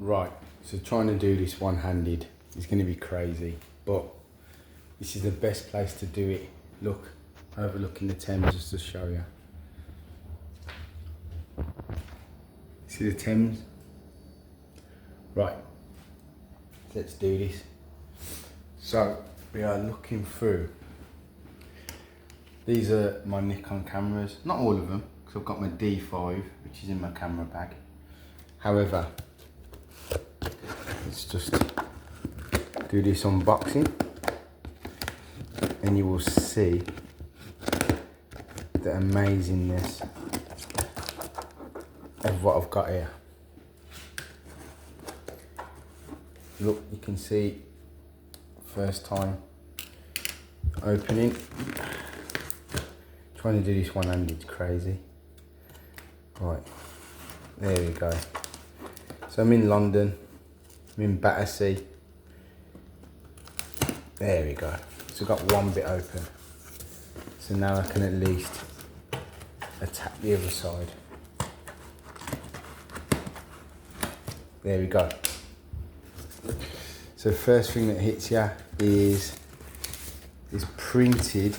Right, so trying to do this one-handed is going to be crazy, but this is the best place to do it. Look, overlooking the Thames, just to show you. See the Thames? Right, let's do this. So we are looking through. These are my Nikon cameras, not all of them, because I've got my D5, which is in my camera bag. However, let's just do this unboxing and you will see the amazingness of what I've got here. Look, you can see first time opening. Trying to do this one-handed is crazy. Right, there we go. So I'm in London, I'm in Battersea. There we go. So I've got one bit open. So now I can at least attack the other side. There we go. So the first thing that hits you is printed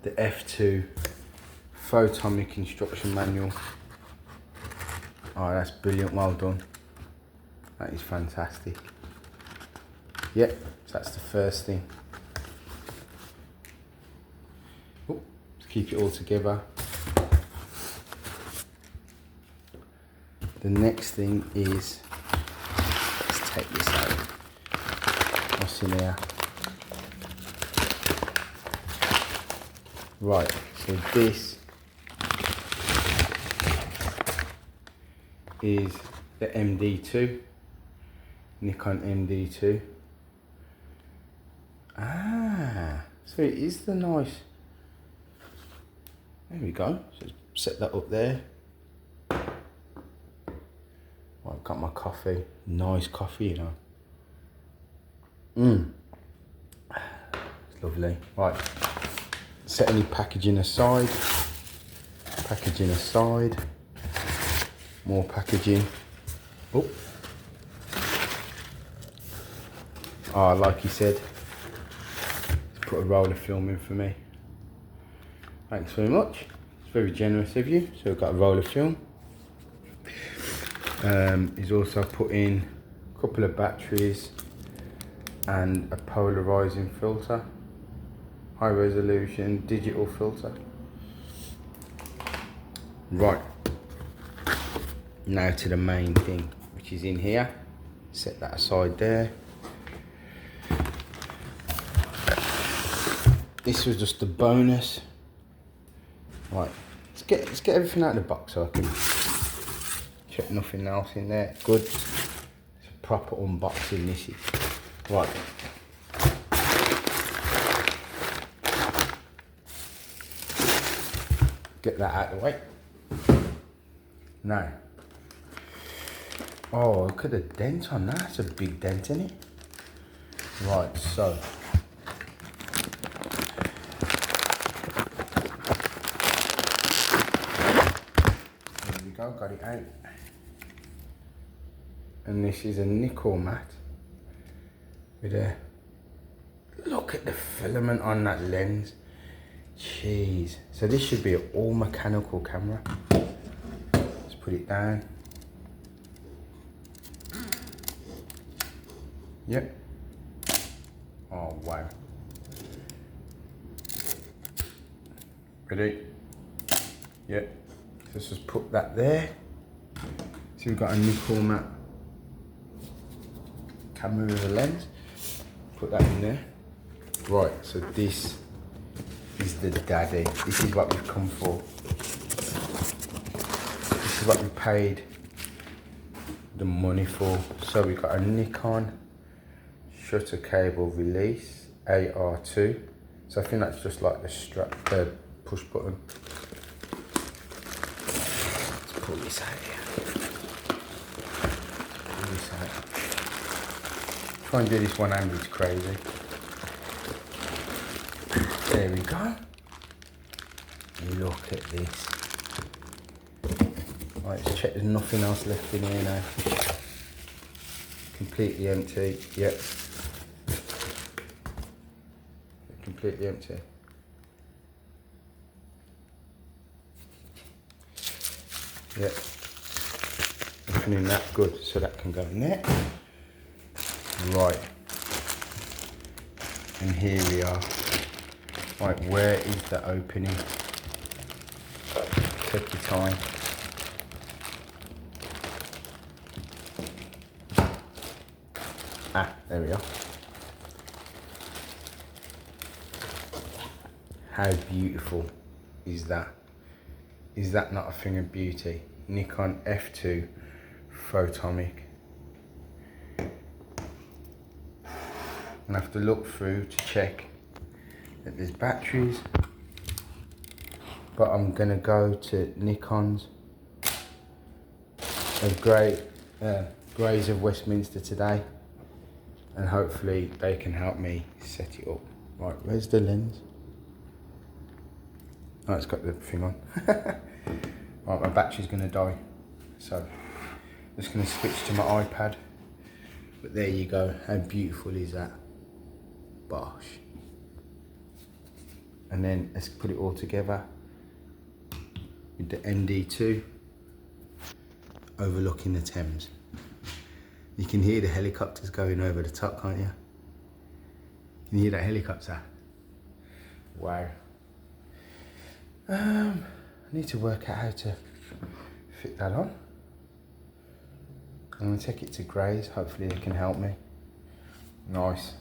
the F2 Photomic instruction manual. Oh, that's brilliant, well done. That is fantastic. Yep, so that's the first thing. Oh, to keep it all together. The next thing is, let's take this out. What's in here? Right, so this is the MB-2, Nikon MB-2. Ah, so it is the nice. There we go. So set that up there. Well, I've got my coffee. Nice coffee, you know. It's lovely. Right. Set any packaging aside. Packaging aside. More packaging. Oh. Ah, like he said, put a roll of film in for me. Thanks very much. It's very generous of you. So we've got a roll of film. He's also put in a couple of batteries and a polarizing filter. High resolution digital filter. Right. Now to the main thing, which is in here. Set that aside there. This was just a bonus. Right, let's get everything out of the box so I can check nothing else in there. Good. It's a proper unboxing, this is. Right. Get that out of the way. Now. Oh, look at the dent on that. That's a big dent in it. Right, so. Got it out, and this is a nickel matte with a look at the filament on that lens. Jeez, so this should be an all mechanical camera. Let's put it down. Yep. Oh wow. Ready? Yep. Let's just put that there. So we've got a nickel matte camera with a lens. Put that in there. Right, so this is the daddy. This is what we've come for. This is what we paid the money for. So we've got a Nikon shutter cable release AR2. So I think that's just like the strap, the push button. Pull this out here. Pull this out. Try and do this one hand, it's crazy. There we go. Look at this. Right, let's check there's nothing else left in here now. Completely empty, yep. Completely empty. Yep. Nothing in that, good, so that can go in there. Right. And here we are. Right, where is the opening? Take your time. Ah, there we are. How beautiful is that? Is that not a thing of beauty? Nikon F2 Photomic. And I have to look through to check that there's batteries, but I'm gonna go to Nikon's Greys of Westminster today, and hopefully they can help me set it up. Right, where's the lens? Oh, it's got the thing on. Right, my battery's gonna die, so I'm just gonna switch to my iPad. But there you go, how beautiful is that? Bosh. And then let's put it all together with the MB-2 overlooking the Thames. You can hear the helicopters going over the top, can't you? Can you hear that helicopter? Wow. I need to work out how to fit that on. I'm gonna take it to Greys, hopefully they can help me. Nice.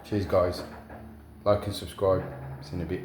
Cheers guys. Like and subscribe. See you in a bit.